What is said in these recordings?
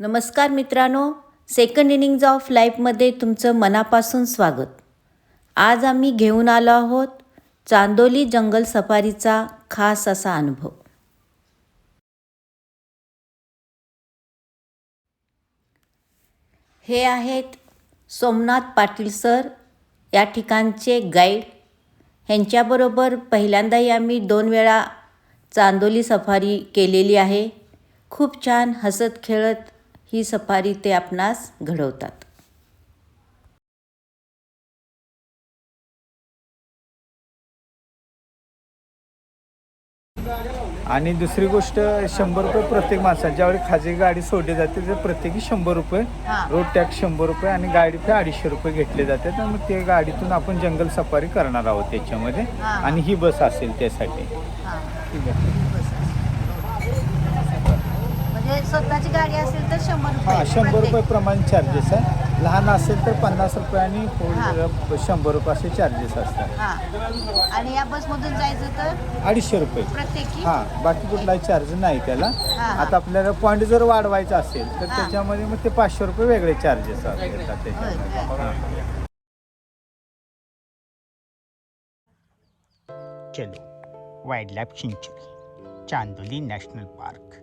नमस्कार मित्रांनो, second innings of लाईफमध्ये तुमचं मनापासून स्वागत. आज आम्ही घेऊन आलो आहोत चांदोली जंगल सफारीचा खास असा अनुभव. हे आहेत सोमनाथ पाटील सर, या ठिकाणचे गाईड. ह्यांच्याबरोबर पहिल्यांदाही आम्ही 2 वेळा चांदोली सफारी केलेली आहे. खूप छान हसत खेळत ही सफारी ते आपणास घडवतात. आणि दुसरी गोष्ट 100 रुपये प्रत्येक माणसाला. ज्यावेळी खाजगी गाडी सोडली जाते तर प्रत्येकी 100 रुपये, रोड टॅक्स 100 रुपये आणि गाडी फी 250 रुपये घेतले जाते. तर मग ते गाडीतून आपण जंगल सफारी करणार आहोत त्याच्यामध्ये. आणि ही बस असेल त्यासाठी. ठीक आहे. म्हणजे स्वतःची गाडी असेल तर 100 रुपये. 100 रुपये प्रमाणे चार्जेस आहे. लहान असेल तर 50 रुपये आणि 100 रुपये असे चार्जेस असतात. आणि या बसमधून जायचं तर 250 रुपये प्रत्येकी. बाकी कुठलाही चार्ज नाही त्याला. आता आपल्याला पॉईंट जर वाढवायचा असेल तर त्याच्यामध्ये मग ते 500 रुपये वेगळे चार्जेस असतात त्याच्यामध्ये. चलो wild life sanctuary, Chandoli national park.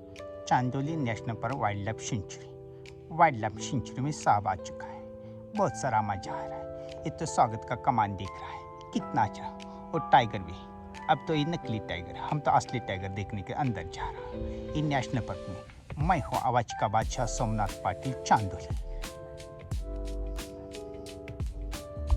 Chandoli national park wild life sanctuary. Wild life sanctuary में साहब आ चुका है. बहुत सारा मजा आ रहा है. ये तो स्वागत का कमान दिख रहा है, कितना अच्छा. और टाइगर भी. अब तो ये नकली टाइगर, हम तो असली टाइगर देखने के अंदर जा रहा है. इन नेशनल पार्क में मैं हूँ आवाज का बादशाह सोमनाथ पाटिल, चांदोली.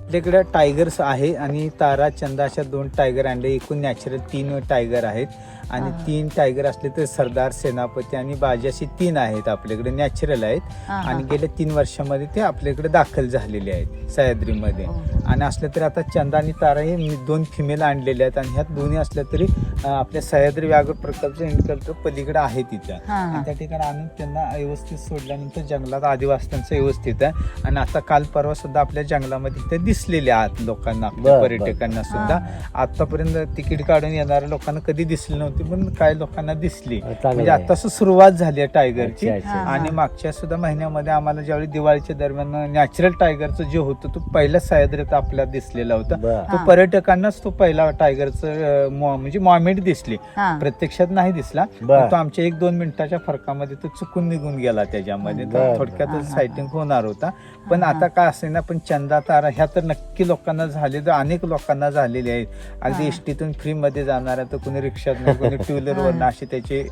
आपल्याकडे टायगर्स आहे आणि तारा चंदा अशा 2 टायगर आणले. एकूण नॅचरल 3 टायगर आहेत. आणि 3 टायगर असले तर सरदार, सेनापती आणि बाजी अशी 3 आहेत आपल्याकडे, नॅचरल आहेत. आणि गेल्या 3 वर्षामध्ये ते आपल्याकडे दाखल झालेले आहेत सह्याद्रीमध्ये. आणि असलं तरी आता चंदा आणि तारा हे 2 फिमेल आणलेले आहेत. आणि ह्यात दोन्ही असल्या तरी आपल्या सह्याद्री व्याघ्र प्रकल्प इन्कल्प पलीकडे आहे तिथं. आणि त्या ठिकाणी आणून त्यांना व्यवस्थित सोडल्यानंतर जंगलात आदिवासींचं व्यवस्थित आहे. आणि आता काल परवा सुद्धा आपल्या जंगलामध्ये इथे दिसलेले आहात लोकांना, आपल्या पर्यटकांना सुद्धा. आतापर्यंत तिकीट काढून येणाऱ्या लोकांना कधी दिसली नव्हती, पण काही लोकांना दिसली. म्हणजे आता सुरुवात झाली आहे टायगरची. आणि मागच्या सुद्धा महिन्यामध्ये आम्हाला ज्यावेळी दिवाळीच्या दरम्यान नॅचरल टायगरचं जे होतं तो पहिला सह्याद्रीत आपल्याला दिसलेला होता. तो पर्यटकांनाच तो पहिला टायगरचं म्हणजे मॉमेंट दिसली, प्रत्यक्षात नाही दिसला. तो आमच्या 1-2 मिनिटाच्या फरकामध्ये तो चुकून निघून गेला त्याच्यामध्ये. तर थोडक्यातच सायटिंग होणार होता. पण आता काय असेल ना, पण चंदा तारा ह्या तर नक्की लोकांना झाले, तर अनेक लोकांना झालेले आहेत. अगदी एसटीतून फ्रीमध्ये जाणाऱ्या, तर कोणी रिक्षात, कोणी 2 व्हीलरवरनं असे त्याचे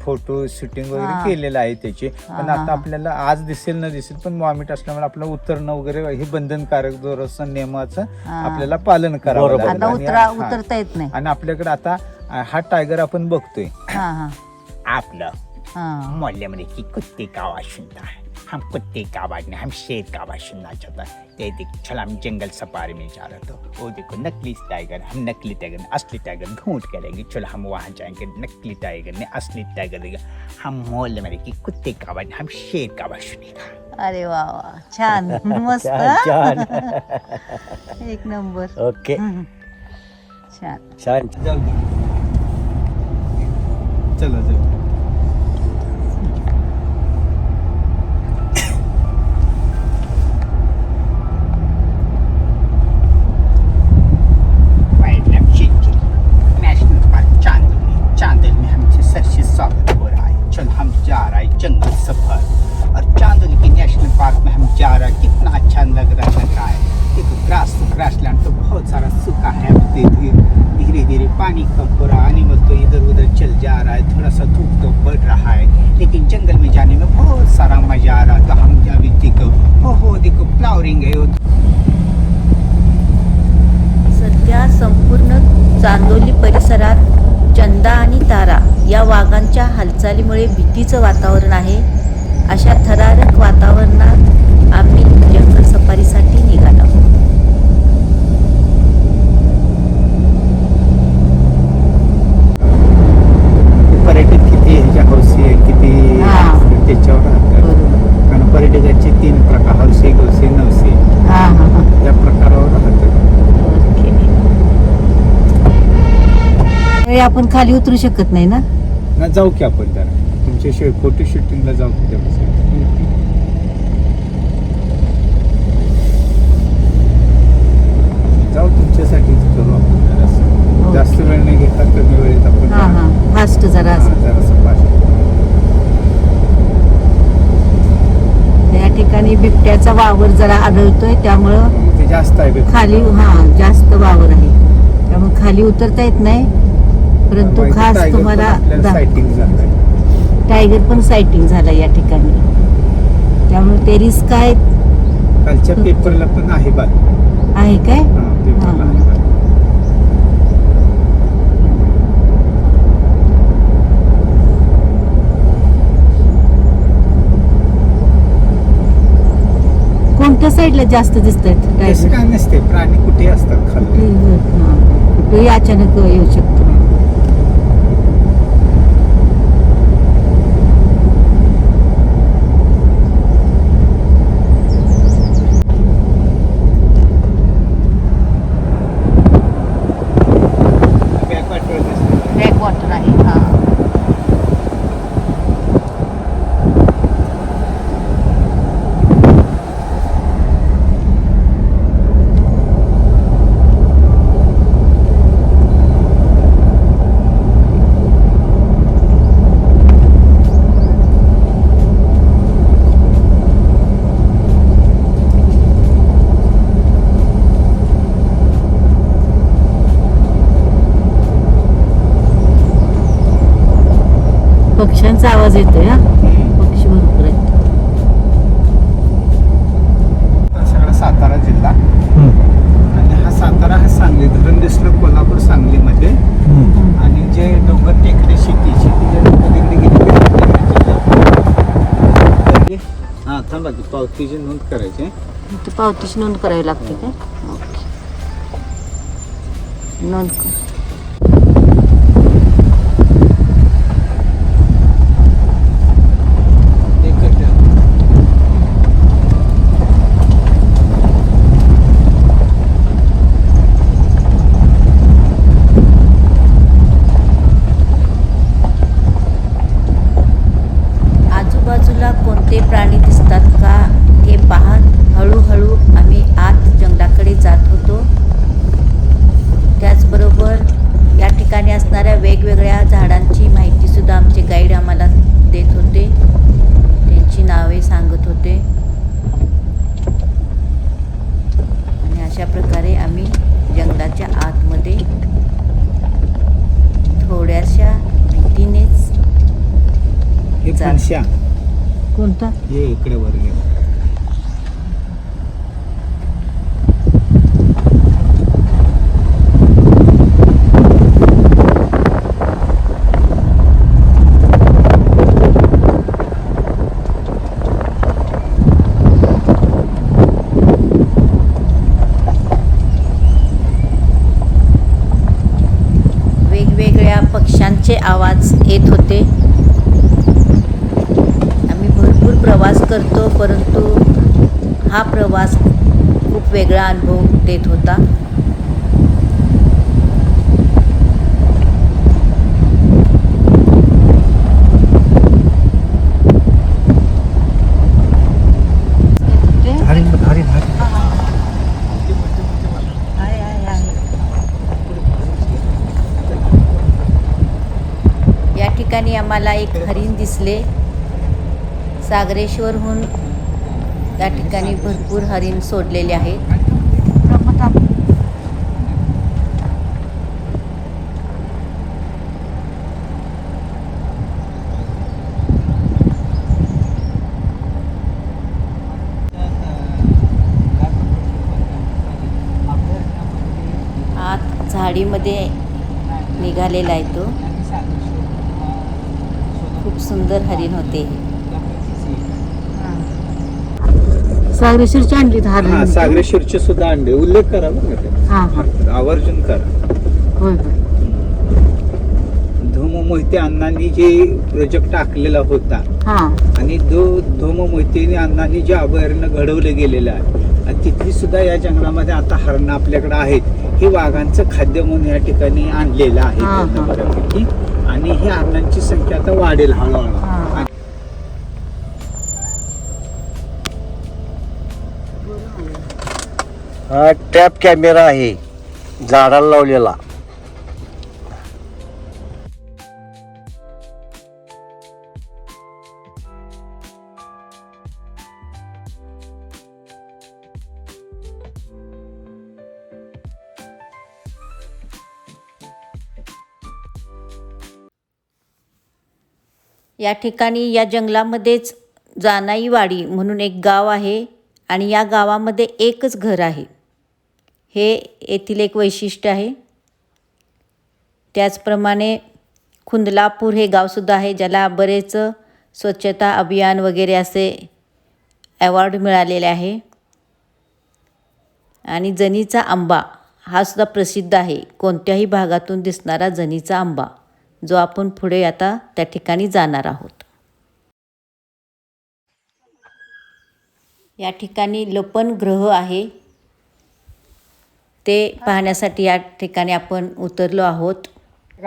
फोटो शूटिंग वगैरे केलेलं आहे त्याचे. पण आता आपल्याला आज दिसेल न दिसेल, पण वॉमिट असल्यामुळे आपलं उतरणं वगैरे हे बंधनकारक दोरचं नियमाचं आपल्याला पालन करावं लागेल. उतरता येत नाही. आणि आपल्याकडे आता हा टायगर आपण बघतोय आपलं मोहल्ले की कुत्ते का आवाज सुनता है. हम कुत्ते का आवाज नहीं, हम शेर का आवाज सुनना चाहता है. ये देख, चल हम जंगल सफारी में जा रहे थे. वो देखो नकली टाइगर, हम नकली टाइगर ने असली टाइगर ढूंढ के लेंगे. चलो हम वहाँ जाएंगे, नकली टाइगर ने असली टाइगर देगा. हम मोहल्ले में की कुत्ते का आवाज, हम शेर का आवाज सुनेगा. अरे वा वा, छान, मस्त. एक नंबर. ओके, छान छान. चला जाऊ. Wild life sanctuary national park Chandoli. Chandoli में हमसे सरसे स्वागत हो रहा है. चल हम जा रहा है जंगल सफर. और चांदोली के नेशनल पार्क में हम जा रहा है. कितना अच्छा लग रहा है. देखो ग्रासलैंड तो बहुत सारा सूखा है. धीरे धीरे पानी कम हो रहा है. एनिमल तो इधर उधर चल जा रहा है. थोड़ा सा धूप तो बढ़ रहा है, लेकिन जंगल में जाने में बहुत सारा मजा आ रहा है. तो हम अभी देखो, देखो फ्लावरिंग है. सध्या संपूर्ण चांदोली परिसरात चंदा आणि तारा या वाघांच्या हालचालीमुळे भीतीचं वातावरण आहे. अशा थरारक वातावरणात आम्ही जंगल सफारीसाठी निघालो. पर्यटक किती ह्याच्या हौशी आहे, किती त्याच्यावर राहतात. कारण पर्यटकाचे 3 प्रकार, हौशी, गौसी, नवसी, या प्रकारावर राहतात. आपण खाली उतरू शकत नाही ना. जाऊ की आपण जरा तुमच्याशिवाय फोटो शूटिंगला जाऊ की. तुमच्यासाठीच करू आपण जरासं. जास्त वेळ नाही घेता, कमी वेळेत आपण हां हां फास्ट जरा असं. जरासं फास्ट. त्या ठिकाणी बिबट्याचा वावर जरा आढळतोय, त्यामुळं ते जास्त आहे बिबट्या. खाली जास्त वावर आहे, त्यामुळे खाली उतरता येत नाही. परंतु माहिती खास टायगर पण तुम्हाला आपल्याला सायटिंग झालंय. टायगर पण सायटिंग झालं या ठिकाणी, त्यामुळे ते रिस्क आहे. कालच्या पेपरला पण आहे बातमी. आहे काय? पेपरला आहे बातमी. कोणत्या साईडला जास्त दिसत आहेत तसं टायगर? काय नसते, प्राणी कुठे असतात खाली. कुठेही अचानक येऊ शकतो. बॅकवॉटर आहे. हा पक्ष्यांचा आवाज येतोय. हा पक्षी भरपूर आहेत. सगळा सातारा जिल्हा आणि हा सातारा हा सांगली धरण दिसलं कोल्हापूर सांगलीमध्ये. आणि जे डोंगर टेकडे शेतीचे डोंगर तिकडे गेले. हा थांबा की पावतीची नोंद करायची. इथे पावतीची नोंद करावी लागते काय? ओके, नोंद कर. आजूबाजूला कोणते प्राणी दिसतात का हे पाहत हळूहळू आम्ही आत जंगलाकडे जात होतो. त्याचबरोबर या ठिकाणी असणाऱ्या वेगवेगळ्या झाडांची माहितीसुद्धा आमचे गाईड आम्हाला देत होते, त्यांची नावे सांगत होते. आणि अशा प्रकारे आम्ही जंगलाच्या आतमध्ये थोड्याशा भीतीनेच हे फणश्या. कोणता? हे इकडे वर गेलं. वेगवेगळ्या पक्ष्यांचे आवाज येत होते. आम्ही भरपूर प्रवास करतो, परंतु हा प्रवास खूप वेगळा अनुभव देत होता. या ठिकाणी आम्हाला एक हरिण दिसले. सागरेश्वरहून या ठिकाणी भरपूर हरिण सोडलेले आहेत. आत झाडीमध्ये निघालेला आहे तो. खूप सुंदर हरिण होते. सागरेश्वरची आणली हा सागरेश्वरचे सुद्धा अंडे उल्लेख करा बरं का, आवर्जून करा. होय धूम मोहिते अण्णांनी जे प्रोजेक्ट आखलेला होता आणि धूम मोहिते अण्णांनी जे अभयारण्य घडवले गेलेलं आहे आणि तिथली सुद्धा या जंगलामध्ये आता हरणं आपल्याकडे आहेत. हे वाघांचं खाद्य म्हणून या ठिकाणी आणलेलं आहे बऱ्यापैकी. आणि ही हरणांची संख्या आता वाढेल हळूहळू. हा ट्रॅप कॅमेरा आहे. झाडाला लावलेला. या ठिकाणी या जंगलामध्येच जानाईवाडी म्हणून एक गाव आहे आणि या गावामध्ये एकच घर आहे. हे येथील एक वैशिष्ट्य आहे. त्याचप्रमाणे खुंदलापूर हे गावसुद्धा आहे, ज्याला बरेच स्वच्छता अभियान वगैरे असे अवॉर्ड मिळालेले आहे. आणि जनीचा आंबा हा सुद्धा प्रसिद्ध आहे. कोणत्याही भागातून दिसणारा जनीचा आंबा, जो आपण पुढे आता त्या ठिकाणी जाणार आहोत. या ठिकाणी लपनग्रह आहे, ते पाहण्यासाठी या ठिकाणी आपण उतरलो आहोत.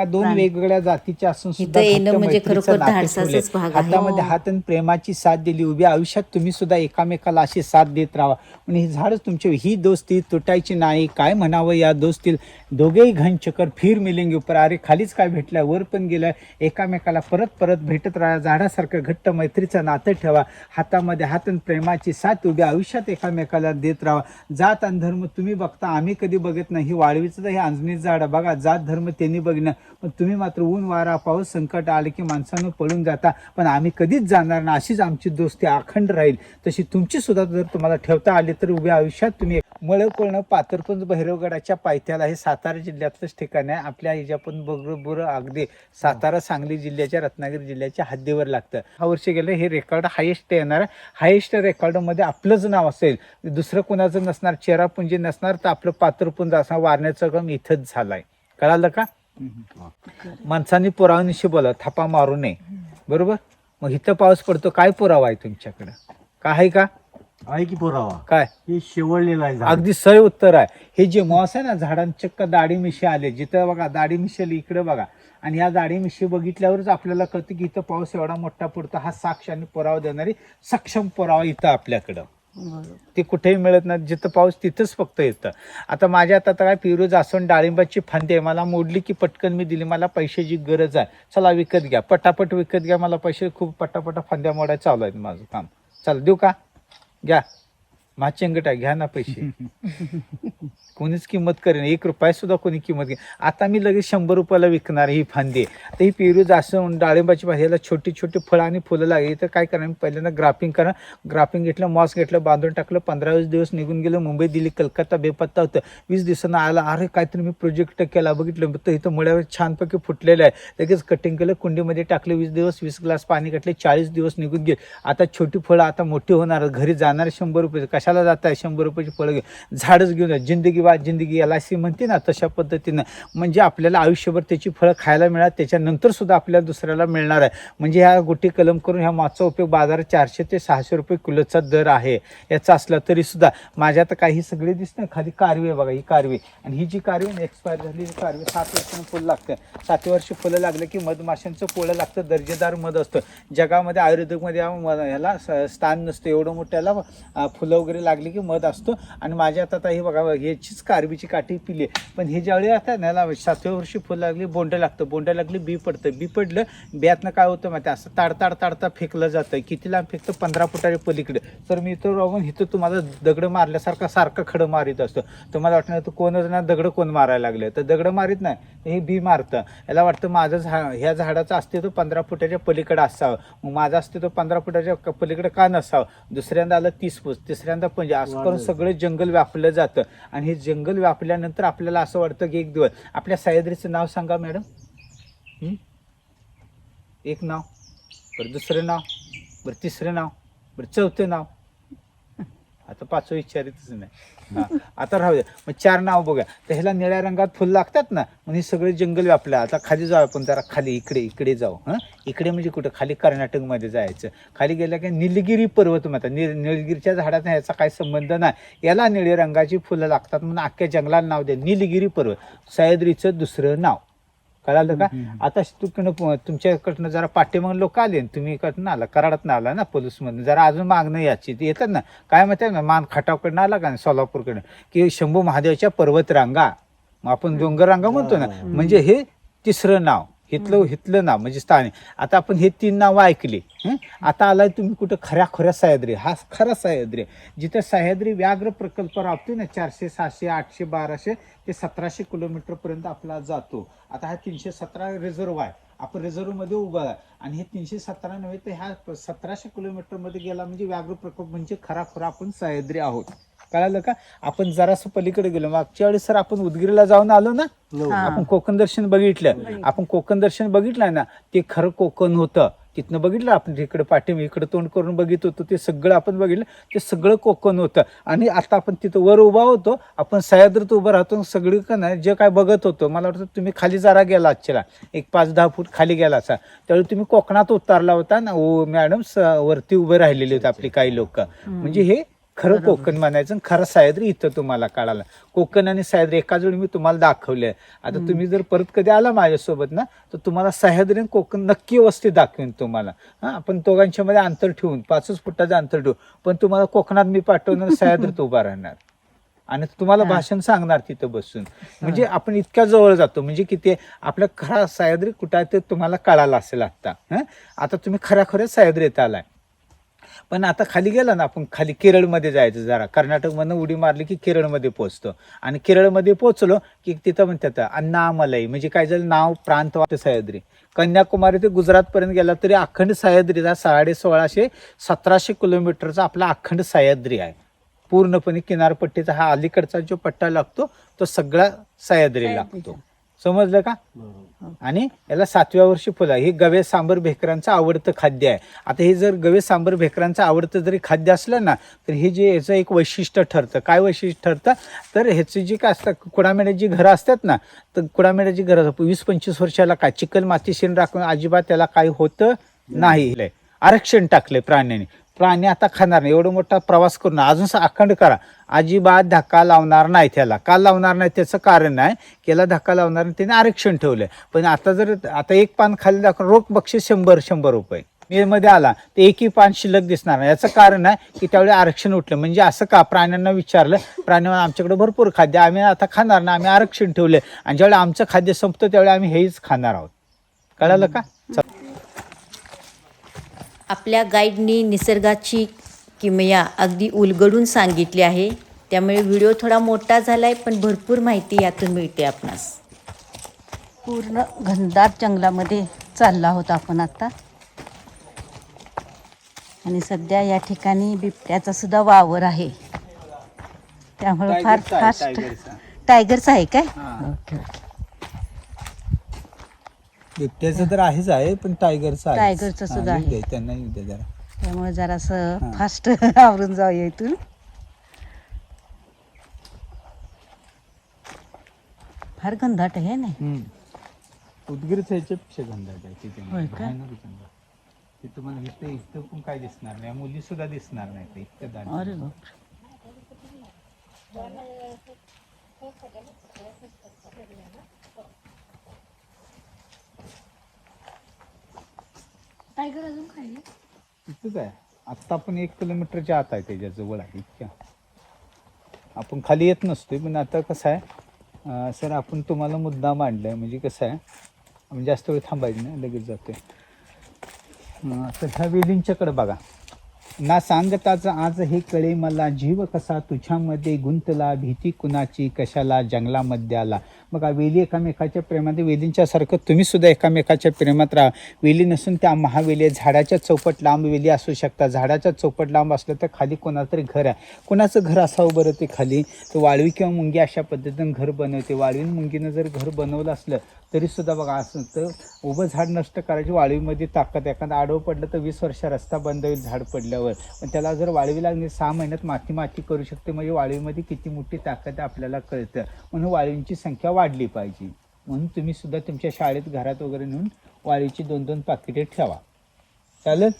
दोन वेगवेगळ्या जातीच्या असून सुद्धा इथं येणं घट्ट म्हणजे मैत्रीचं खरोखर नाते धाडसाचाच ठेवलंय. भाग आहे. हातामध्ये हात आणि प्रेमाची साथ दिली. उभ्या आयुष्यात तुम्ही सुद्धा एकामेकाला अशी साथ देत राहा. आणि हे झाडच तुमची ही दोस्ती तुटायची नाही. काय म्हणावं या दोस्तील, दोघेही घनचकर फिर मिलेंगे ऊपर. अरे खालीच काय भेटलाय, वर पण गेलाय. एकामेकाला परत परत भेटत राहा. झाडासारखं घट्ट मैत्रीचं नातं ठेवा. हातामध्ये हात आणि प्रेमाची साथ उभ्या आयुष्यात एकामेकाला देत राहा. जात आणि धर्म तुम्ही बघता, आम्ही कधी बघत नाही. ही वाळवीचं तर हे अंजनीचं झाड बघा, जात धर्म त्यांनी बघणं, पण तुम्ही मात्र ऊन वारा पाऊस संकट आले की माणसानं पळून जाता. पण आम्ही कधीच जाणार ना. अशीच आमची दोस्ती अखंड राहील. तशी तुमची सुद्धा जर तुम्हाला ठेवता आली तर उभ्या आयुष्यात तुम्ही. मळकोळण पाथरपुंज भैरवगडाच्या पायथ्याला हे सातारा जिल्ह्यातलंच ठिकाण आहे. आपल्या ह्याच्या पण बरोबर अगदी सातारा सांगली जिल्ह्याच्या रत्नागिरी जिल्ह्याच्या हद्दीवर लागतं. हा वर्षी गेलं हे रेकॉर्ड हायेस्ट येणार. हायेस्ट रेकॉर्डमध्ये आपलंच नाव असेल, दुसरं कोणाचं नसणार, चेरापुंजी नसणार. तर आपलं पाथरपुंज असा वारण्याचं काम इथंच झालंय. कळालं का? माणसांनी पुराव्यानिशी बोला, थापा मारू नये. बरोबर. मग इथं पाऊस पडतो, काय पुरावा आहे तुमच्याकडं? काय आहे का? आहे की पुरावा? काय? हे शेवळलेलं आहे झाड. अगदी सय उत्तर आहे. हे जे मॉस आहे ना, झाडांचक्क दाढी मिशी आले. जिथं बघा दाढी मिशी इकडे बघा, आणि या दाढी मिशी बघितल्यावरच आपल्याला कळतं की इथं पाऊस एवढा मोठा पडतो. हा साक्ष आणि पुरावा देणारी सक्षम पुरावा इथं आपल्याकडं. ते कुठेही मिळत नाही. जिथं पाऊस तिथंच फक्त येतं. आता माझ्या आता काय पेरू जास्वंद डाळिंबाची फांदी आहे, मला मोडली की पटकन मी दिली. मला पैशाची गरज आहे, चला विकत घ्या, पटापट विकत घ्या. मला पैसे खूप पटापट फांद्या मोडायला चालू आहेत माझं काम. चला देऊ का? घ्या. चेंगट आहे, घ्या ना पैसे. कोणीच किंमत करेन, 1 रुपया सुद्धा कोणी किंमत घे. आता मी लगेच 100 रुपयाला विकणार ही फांदी. तर ही पेरू जास्वंद डाळिंबाची भाजी, याला छोटी छोटी फळं आणि फुलं लागली. तर काय करणार, पहिल्यांदा ग्राफ्टिंग करा. ग्राफ्टिंग घेतलं, मॉस घेतलं, बांधून टाकलं. 15-20 दिवस निघून गेलं. मुंबई दिल्ली कलकत्ता बेपत्ता होतं. 20 दिवसांना आला. अरे काहीतरी मी प्रोजेक्ट केला, बघितलं तर इथं मुळ्यावर छानपैकी फुटलेलं आहे. लगेच कटिंग केलं, कुंडीमध्ये टाकले. 20 दिवस 20 ग्लास पाणी घातले. 40 दिवस निघून गेले. आता छोटी फळं आता मोठी होणार. घरी जाणार 100 रुपये. कशाला जात आहे 100 रुपयाची फळं घे, झाडच घेऊन जा. जिंदगी वा जिंदगी याला म्हणते ना, तशा पद्धतीनं म्हणजे आपल्याला आयुष्यभर त्याची फळं खायला मिळणार. त्याच्यानंतर सुद्धा आपल्याला दुसऱ्याला मिळणार आहे. म्हणजे ह्या गोटी कलम करून ह्या मागचा उपयोग बाजारात 400 ते 600 रुपये किलोचा दर आहे याचा असला तरी सुद्धा. माझ्या आता काही सगळे दिसतं खाली कारवी आहे बघा, ही कारवी. आणि ही जी कारवी एक्सपायर झाली कारवी 7 वर्षांनी फुलं लागतं. 7 वर्ष फुलं लागलं की मधमाशांचं पोळं लागतं. दर्जेदार मध असतं. जगामध्ये आयुर्वेदिकमध्ये ह्याला स्थान नसतं. एवढं मोठ्याला फुलं वगैरे लागली की मध असतो. आणि माझ्या आता ही बघा, ह्याचीच कारवीची काठी पिली. पण हे ज्यावेळी आता न्याला 7व्या वर्षी फुलं लागली, बोंड लागतं. बोंड लागली बी पडतं. बी पडलं, बियातनं काय होतं माहिती, असं ताडताडता फेकलं जातं. किती लांब फेकतं? 15 फुटाच्या पलीकडे. तर मी इथं राहून इथं तुम्हाला दगड मारल्यासारखं सारखं खडं मारित असतो. तुम्हाला वाटणार तर कोणच ना दगड कोण मारायला लागले, तर दगड मारित नाही, हे बी मारतं. याला वाटतं माझं ह्या झाडाचं अस्तित्व 15 फुटाच्या पलीकडे असावं. मग माझं अस्तित्व 15 फुटाच्या पलीकडे का नसावं? दुसऱ्यांदा आलं 30 फूट, तिसऱ्यांदा 50. असं करून सगळं जंगल व्यापलं जातं. आणि हे जंगल व्यापल्यानंतर आपल्याला असं वाटतं की एक दिवस. आपल्या सह्याद्रीचं नाव सांगा मॅडम. एक नाव, बरं दुसरं नाव, बरं तिसरं नाव, बरं चौथं नाव. आता 5वं विचारितच नाही. आता राहू द्या. मग 4 नाव बघा. तर ह्याला निळ्या रंगात फुलं लागतात ना, मग हे सगळे जंगल व्यापलं. आता खाली जाऊ आपण जरा खाली, इकडे जाऊ. इकडे म्हणजे कुठं? खाली कर्नाटकमध्ये जायचं. खाली गेल्या की निलगिरी पर्वत म्हणतात. निलगिरीच्या झाडाचा ह्याचा काही संबंध नाही. याला निळ्या रंगाची फुलं लागतात म्हणून अख्ख्या जंगलाला नाव द्या निलगिरी पर्वत. सह्याद्रीचं दुसरं नाव. कळालं का? आता तुमच्याकडनं जरा पाठीमाग लोक आले, तुम्ही इकडनं आला, कराडातनं आला ना, पोलीसमधून. जरा अजून मागणं याची येतात ना, काय म्हणतात ना, मान खटावकडनं आला का सोलापूरकडनं, की शंभू महादेवाच्या पर्वत रांगा. मग आपण डोंगररांगा म्हणतो ना, म्हणजे हे तिसरं नाव, हितलं नाव म्हणजे स्थानिक. आता आपण हे 3 नावं ऐकली. आता आलाय तुम्ही कुठं खऱ्या सह्याद्री. हा खरा सह्याद्री जिथे सह्याद्री व्याघ्र प्रकल्प राबतोय ना, 400, 600, 800, 1200 ते 1700 किलोमीटर पर्यंत आपला जातो. आता हा 317 रिझर्व आहे, आपण रिझर्व मध्ये उभा आहे. आणि हे 317 नव्हे तर ह्या 1700 किलोमीटर मध्ये गेला म्हणजे व्याघ्र प्रकल्प म्हणजे खरा आपण सह्याद्री आहोत. कळालं का? आपण जरासं पलीकडे गेलो. मागच्या वेळेस सर आपण उदगीरला जाऊन आलो ना, आपण कोकण दर्शन बघितलं. आपण कोकण दर्शन बघितलंय ना, ते खरं कोकण होतं. तिथनं बघितलं आपण, इकडे पाठीमागे इकडे तोंड करून बघित होतो, ते सगळं आपण बघितलं, ते सगळं कोकण होतं. आणि आता आपण तिथं वर उभा होतो, आपण सह्याद्रीत उभं राहतो. सगळी का नाही जे काय बघत होतो, मला वाटतं तुम्ही खाली जरा गेला आजच्याला, एक 5-10 फूट खाली गेला असा, त्यावेळी तुम्ही कोकणात उतरला होता ना. ओ मॅडम, वरती उभे राहिलेले होते आपली काही लोक. म्हणजे हे खरं कोकण म्हणायचं. आणि खरं सह्याद्री इथं तुम्हाला कळालं. कोकण आणि सह्याद्री एका जोडी मी तुम्हाला दाखवले. आता तुम्ही जर परत कधी आला माझ्यासोबत ना, तर तुम्हाला सह्याद्री आणि कोकण नक्की व्यवस्थित दाखवेन तुम्हाला. आपण दोघांच्या मध्ये अंतर ठेवून 5 फुटाचं अंतर ठेवू, पण तुम्हाला कोकणात मी पाठवणार, सह्याद्रीत उभा राहणार आणि तुम्हाला भाषण सांगणार तिथं बसून. म्हणजे आपण इतक्या जवळ जातो. म्हणजे किती आपल्या खरा सह्याद्री कुठं आहे ते तुम्हाला कळालं असेल आता. आता तुम्ही खऱ्या सह्याद्रीत आलाय. पण आता खाली गेला ना, आपण खाली केरळमध्ये जायचं. जरा कर्नाटकमधनं उडी मारली की केरळमध्ये पोहोचतो. आणि केरळमध्ये पोहोचलो की तिथं म्हणतात अन्नामलई, म्हणजे काय झालं, नाव प्रांत सह्याद्री. कन्याकुमारी ते गुजरात पर्यंत गेला तरी अखंड सह्याद्रीचा 1650-1700 किलोमीटरचा आपला अखंड सह्याद्री आहे. पूर्णपणे किनारपट्टीचा हा अलीकडचा जो पट्टा लागतो तो सगळा सह्याद्री लागतो. समजलं का? आणि याला 7व्या वर्षी फुलं. हे गवे सांबर भेकरांचं आवडतं खाद्य आहे. आता हे जर गवे सांबर भेकरांचं आवडतं जरी खाद्य असलं ना, तर हे जे याचं एक वैशिष्ट्य ठरतं. काय वैशिष्ट्य ठरतं, तर ह्याची जी काय असतात कुडामेड्याची घरं असतात ना, तर कुडामेड्याची घरं 20-25 वर्षाला काय चिकन माती शेण राखून अजिबात त्याला काही होतं नाही. आरक्षण टाकले प्राण्यांनी. प्राणी आता खाणार नाही. एवढा मोठा प्रवास करून अजून अखंड करा, अजिबात धक्का लावणार नाही त्याला. का लावणार नाही त्याचं कारण आहे, त्याला धक्का लावणार नाही, त्याने आरक्षण ठेवलंय. पण आता एक पान खाली दाखवून रोख बक्षीस 100 रुपये. मे मध्ये आला ते एकही पान शिल्लक दिसणार नाही. याचं कारण आहे की त्यावेळी आरक्षण उठलं. म्हणजे असं का, प्राण्यांना विचारलं, प्राणी आमच्याकडे भरपूर खाद्य, आम्ही आता खाणार ना, आम्ही आरक्षण ठेवले. आणि ज्यावेळी आमचं खाद्य संपतं त्यावेळी आम्ही हेच खाणार आहोत. कळालं का? आपल्या गाईडनी निसर्गाची किमया अगदी उलगडून सांगितली आहे. त्यामुळे व्हिडिओ थोडा मोठा झाला आहे, पण भरपूर माहिती यातून मिळते आपणास. पूर्ण घनदाट जंगलामध्ये चालला होता आपण आता. आणि सध्या या ठिकाणी बिबट्याचा सुद्धा वावर आहे. त्यामुळे फार फास्ट. टायगरचा आहे काय? ओके. बिबट्याचं तर आहेच आहे, पण टायगरचं आहे. टायगरचं सुद्धा आहे. त्यांना येऊ दे जरा. त्यामुळे जरासं फास्ट आवरून जाऊया इथून. फार घनदाट आहे ना. उदगीरचं ह्याच्यापेक्षा घनदाट आहे तिथे. होय का? भयानक घनदाट. ते तुम्हाला इथं पण काय दिसणार नाही, मुली सुद्धा दिसणार नाही ते इतकं दाट. अरे बाप. टायगर अजून खायला तिथंच आहे. आत्ता आपण 1 किलोमीटरच्या आत आहे, त्याच्या जवळ आहे इतक्या. आपण खाली येत नसतोय, पण आता कसं आहे सर, आपण तुम्हाला मुद्दा मांडलाय. म्हणजे कसं आहे, आपण जास्त वेळ थांबायचं नाही, लगेच जातोय. तर ह्या वेलींच्याकडे बघा. ना सांगताच आज हे कळे मला, जीव कसा तुझ्यामध्ये गुंतला, भीती कुणाची कशाला जंगलामध्ये आला. बघा, वेली एकामेकाच्या प्रेमात, वेलींच्या सारखं तुम्ही सुद्धा एकामेकाच्या प्रेमात राहा. वेली नसून त्या महावेली, झाडाच्या चौपट लांब वेली असू शकतात. झाडाच्या चौपट लांब असलं तर खाली कोणाचं तरी घर आहे. कोणाचं घर असावं बरं ते खाली? तर वाळवी किंवा मुंगी अशा पद्धतीनं घर बनवते. वाळवीन मुंगीनं जर घर बनवलं असलं तरी सुद्धा बघा, असं तर उभं झाड नष्ट करायची वाळवीमध्ये ताकद. एखादं आडवं पडलं तर 20 वर्ष रस्ता बंद होईल झाड पडल्यावर. पण त्याला जर वाळवी लागली 6 महिन्यात माती करू शकते. म्हणजे वाळवीमध्ये किती मोठी ताकद आपल्याला कळतं. म्हणून वाळवींची संख्या वाढली पाहिजे. म्हणून तुम्ही सुद्धा तुमच्या शाळेत, घरात वगैरे नेऊन वाळवीची 2-2 पाकिटे ठेवा. चालेल?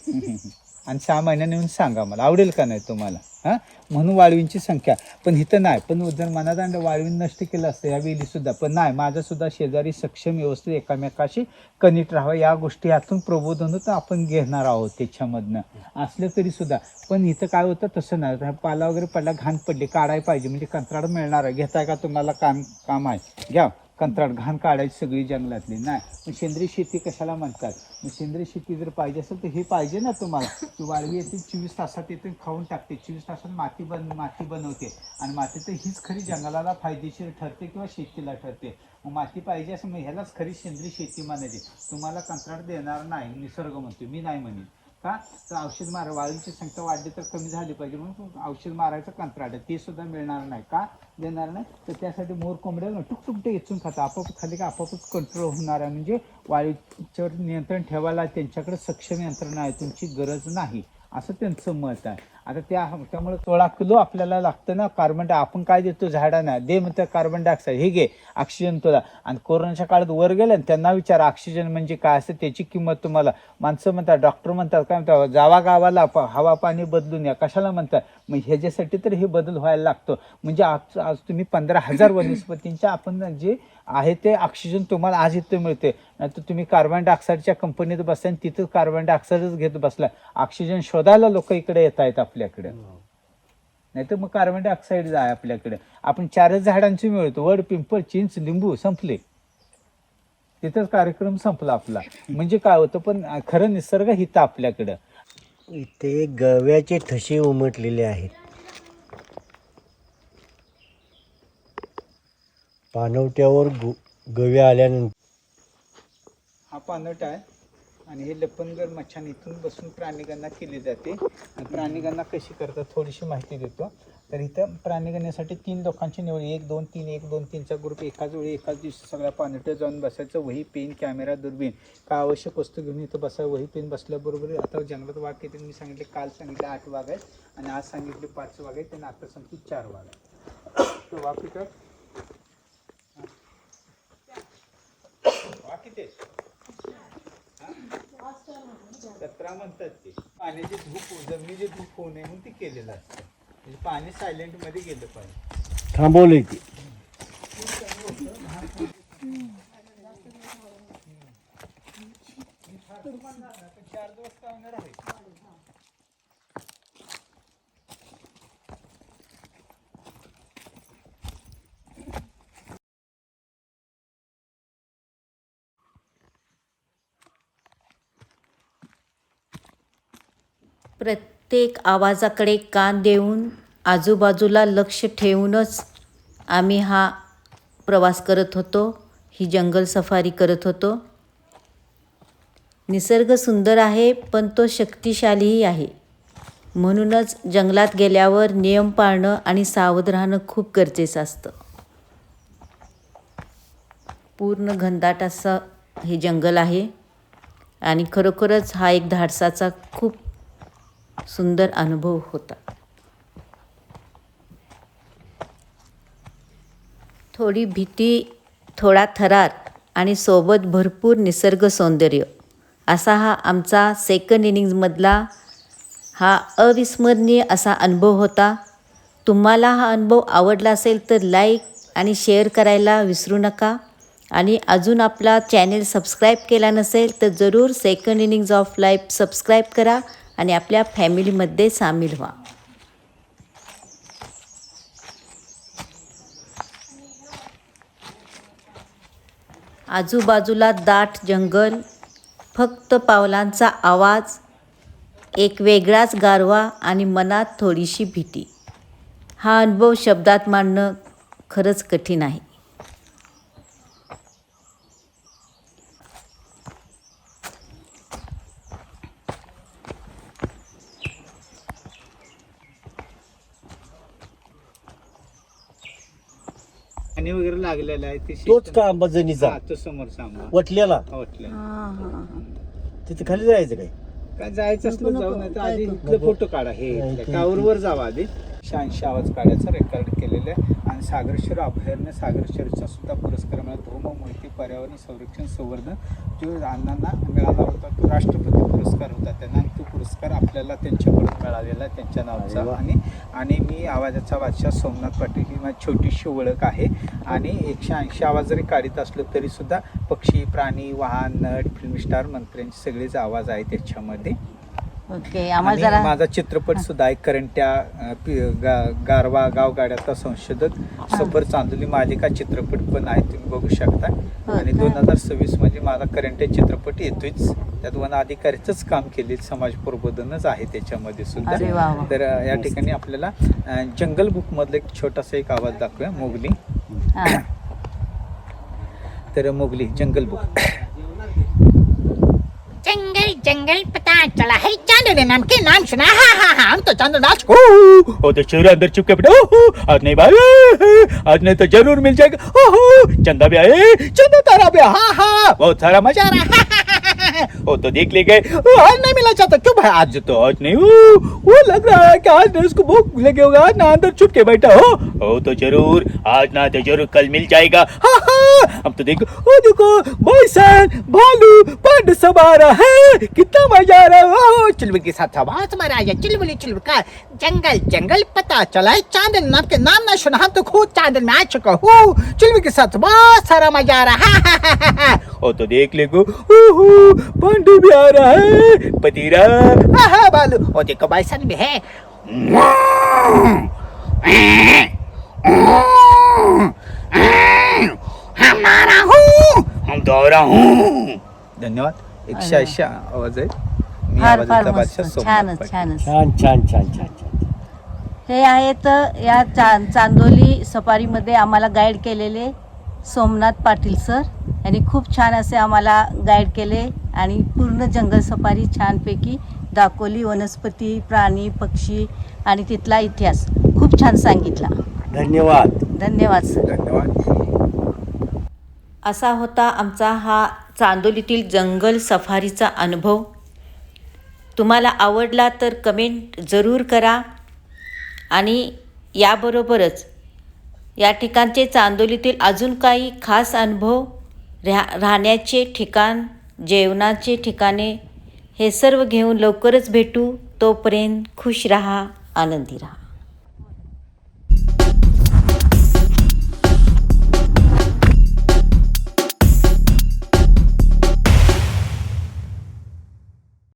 आणि 6 महिन्याने येऊन सांगा मला, आवडेल का नाही तुम्हाला? हां, म्हणून वाळवींची संख्या. पण इथं नाही, पण जर मनात वाळवी नष्ट केलं असतं या वेलीसुद्धा, पण नाही, माझासुद्धा शेजारी सक्षम व्यवस्थित एकामेकाशी कनेक्ट राहावं, या गोष्टी यातून प्रबोधन तर आपण घेणार आहोत त्याच्यामधनं असलं तरी सुद्धा. पण इथं काय होतं तसं नाही, पाला वगैरे पडला, घाण पडली, काढायला पाहिजे, म्हणजे कंत्राट मिळणार आहे. घेताय का तुम्हाला? काम आहे, घ्या कंत्राट, घाण काढायची सगळी जंगलातली. नाही, मग सेंद्रिय शेती कशाला म्हणतात? मग सेंद्रिय शेती जर पाहिजे असेल तर हे पाहिजे ना तुम्हाला. ती वाळवी येते 24 तासात येते, खाऊन टाकते, 24 तासात माती बनवते, आणि माती तर हीच खरी जंगलाला फायदेशीर ठरते किंवा शेतीला ठरते. मग माती पाहिजे असं, मग ह्यालाच खरी सेंद्रिय शेती म्हणायची. तुम्हाला कंत्राट देणार नाही, निसर्ग म्हणतो, मी नाही म्हणेन. का तर औषध वाळूची संख्या वाढली तर कमी झाली पाहिजे, म्हणून औषध मारायचं कंत्राट आहे, ते सुद्धा मिळणार नाही. का देणार नाही? तर त्यासाठी मोर कोंबड्या टुकटुकटे येचून खातात, आपोआप खाली का आपोआपच कंट्रोल होणार आहे. म्हणजे वाळूच्यावर नियंत्रण ठेवायला त्यांच्याकडे सक्षम यंत्रणा आहे, तुमची गरज नाही, असं त्यांचं मत आहे. आता त्यामुळे 16 किलो आपल्याला लागतं ना कार्बन आपण काय देतो झाडांना? दे म्हणतं कार्बन डायऑक्साईड, हे घे ऑक्सिजन तुला. आणि कोरोनाच्या काळात वर गेले आणि त्यांना विचारा ऑक्सिजन म्हणजे काय असतं, त्याची किंमत तुम्हाला माणसं म्हणतात, डॉक्टर म्हणतात, काय म्हणतात, जावा गावाला हवा पाणी बदलून या, कशाला म्हणतात? मग ह्याच्यासाठी तर हे बदल व्हायला लागतो. म्हणजे आज तुम्ही 15,000 वनस्पतींच्या आपण जे आहे ते ऑक्सिजन तुम्हाला आज इथं मिळते, नाही तर तुम्ही कार्बन डायऑक्साईडच्या कंपनीत बसता आणि तिथं कार्बन डायऑक्साईडच घेत बसला. ऑक्सिजन शोधायला लोक इकडे येत आहेत आपल्याकडे, नाही तर मग कार्बन डायऑक्साईड आहे आपल्याकडे. आपण 4च झाडांची मिळतो, वड, पिंपळ, चिंच, लिंबू, संपले, तिथंच कार्यक्रम संपला आपला. म्हणजे काय होतं, पण खरं निसर्ग हितं आपल्याकडं. इथे गव्याचे ठसे उमटलेले आहेत. पाणवट्यावर गव्या आल्यानंतर हा पानट आहे, आणि हे लपनगर मच्छान इथून बसून प्राणीगणना केली जाते. आणि प्राणीगणना कशी करतात थोडीशी माहिती देतो. तर इथं प्राणीगणनेसाठी 3 लोकांची निवड, 1 2 3 1 2 3चा ग्रुप एकाच वेळी एकाच दिवशी सगळ्या पानट्या जाऊन बसायचं. वही, पेन, कॅमेरा, दुर्बीण, का आवश्यक वस्तू घेऊन इथं बसायचं. वही पेन बसल्याबरोबर आता जंगलात वाघ किती मी सांगितले, काल सांगितले 8 वाघ आहेत, आणि आज सांगितले 5 वाघ आहेत, आणि आता सांगतो 4 वाघ आहेत. तर वाघ किती आहेत? वाघ किती आहेत? 17 म्हणतात. ते पाण्याची धूप, जमिनीची धूप होऊ नये म्हणून ते केलेलं असतं, म्हणजे पाणी सायलेंट मध्ये गेलं पाहिजे. थांबवले की 4 दिवस का होणार आहे. प्रत्येक आवाजाकडे कान देऊन, आजूबाजूला लक्ष ठेवूनच आम्ही हा प्रवास करत होतो, ही जंगल सफारी करत होतो. निसर्ग सुंदर आहे, पण तो शक्तिशालीही आहे. म्हणूनच जंगलात गेल्यावर नियम पाळणं आणि सावध राहणं खूप गरजेचं असतं. पूर्ण घनदाट असं हे जंगल आहे, आणि खरोखरच हा एक धाडसाचा खूप सुंदर अनुभव होता. थोडी भीती, थोडा थरार, आणि सोबत भरपूर निसर्ग सौंदर्य, असा हा आमचा सेकंड इनिंग्जमधला हा अविस्मरणीय असा अनुभव होता. तुम्हाला हा अनुभव आवडला असेल तर लाईक आणि शेअर करायला विसरू नका. आणि अजून आपला चॅनेल सबस्क्राईब केला नसेल तर जरूर second innings of life subscribe करा आणि आपल्या फॅमिलीमध्ये सामील व्हा. आजूबाजूला दाट जंगल, फक्त पावलांचा आवाज, एक वेगळाच गारवा आणि मनात थोडीशी भीती. हा अनुभव शब्दात मांडणं खरंच कठीण आहे. पाणी वगैरे लागलेलं आहे ते तोच का अंबाजनीचा तो समोरचा आंबा वटलेला, वाटलं. तिथे खाली जायचं काय? काय जायचं असलं जाऊ, नाही तर आधी इथले फोटो काढा. हे टावरवर जावा आधी. 86 आवाज काढायचा रेकॉर्ड केलेलं आहे. आणि सागरेश्वर अभयारण्य, सागरेश्वरचा सुद्धा पुरस्कार मिळाला. धूम माहिती पर्यावरण संरक्षण संवर्धन जो अण्णांना मिळाला होता, तो राष्ट्रपती पुरस्कार होता त्यांना, आणि तो पुरस्कार आपल्या आपल्याला त्यांच्याकडून मिळालेला आहे, त्यांच्या अरे नावचा. वा. आणि मी आवाजाचा बादशाह सोमनाथ पाटील ही माझी छोटीशी ओळख आहे. आणि 180 आवाज जरी काढत असलो तरी सुद्धा पक्षी, प्राणी, वाहन, नट, फिल्म स्टार, मंत्र्यांचे सगळेच आवाज आहे त्याच्यामध्ये. ओके, आम्हाला आणि जरा माझा चित्रपट सुद्धा आहे करंट्या, गारवा, गावगाड्याचा संशोधक, सफर चांदोली मालिका चित्रपट पण आहे, तुम्ही बघू शकता. आणि का? 2026 म्हणजे माझा करंट्या चित्रपट येतोच. त्यात वन अधिकारीचंच काम केले, समाज प्रबोधनच आहे त्याच्यामध्ये अरे सुद्धा. वा वा. तर या ठिकाणी आपल्याला जंगल बुक मधला एक छोटासा एक आवाज दाखवूया, मोगली. हां. तर मोगली जंगल बुक. जंगल जंगल पता चला है चांदनी नाम के नाम सुना, हा हा हा हम तो चांदनी नाच को ओ तो शेर अंदर चुपके बैठे, ओहो आज नहीं भाई, आज नहीं तो जरूर मिल जाएगा, ओहो चंदा भी आए, चंदा तारा भी, हाँ हाँ बहुत सारा मजा आ रहा है, ओ तो देख ले गए, आज नहीं मिला चाहता, क्यों भाई आज तो आज नहीं, वो लग रहा है कि आज नहीं उसको भूख लगे होगा, आज ना अंदर छुप के बैठा हो, ओ तो जरूर आज ना तो जरूर कल मिल जाएगा, हाँ हाँ हम तो देखो, ओ देखो बाइसन, भालू, पंड सब आ रहा है, कितना मजा आ रहा है, चिलबुल के साथ आवाज मारा है, चिलबुली चिलबुल का जंगल जंगल पता चला है, चांदनी नाम के नाम ना सुना, हम तो खुद चांदनी में आ चुका हूँ, चिलबुल के साथ बहुत सारा मजा आ रहा है, ओ तो देख ले गो, ओहो पांडु भी आ रहा है, पतीरा, हाँ हाँ बालू, और देखो बाइसन भी है, हम आ रहा हूँ, हम तो आ रहा हूँ. धन्यवाद. 180 आवाज आहेत. मी फार आवाजाचा फार बादशाह मस्त, सोमनाथ छानच पाटील. छानच. छान छान छान छान छान. हे आहेत या चांदोली सफारीमध्ये आम्हाला गाईड केलेले सोमनाथ पाटील सर. यांनी खूप छान असे आम्हाला गाईड केले आणि पूर्ण जंगल सफारी छानपैकी दाखवली. वनस्पती, प्राणी, पक्षी आणि तिथला इतिहास खूप छान सांगितला. धन्यवाद. धन्यवाद सर. धन्यवाद. असा होता आमचा हा चांदोलीतील जंगल सफारीचा अनुभव. तुम्हाला आवडला तर कमेंट जरूर करा. आणि याबरोबरच या ठिकाणचे चांदोलीतील अजून काही खास अनुभव, राहण्याचे ठिकाण, जेवणाचे ठिकाणे हे सर्व घेऊन लवकरच भेटू. तोपर्यंत खुश रहा, आनंदी रहा.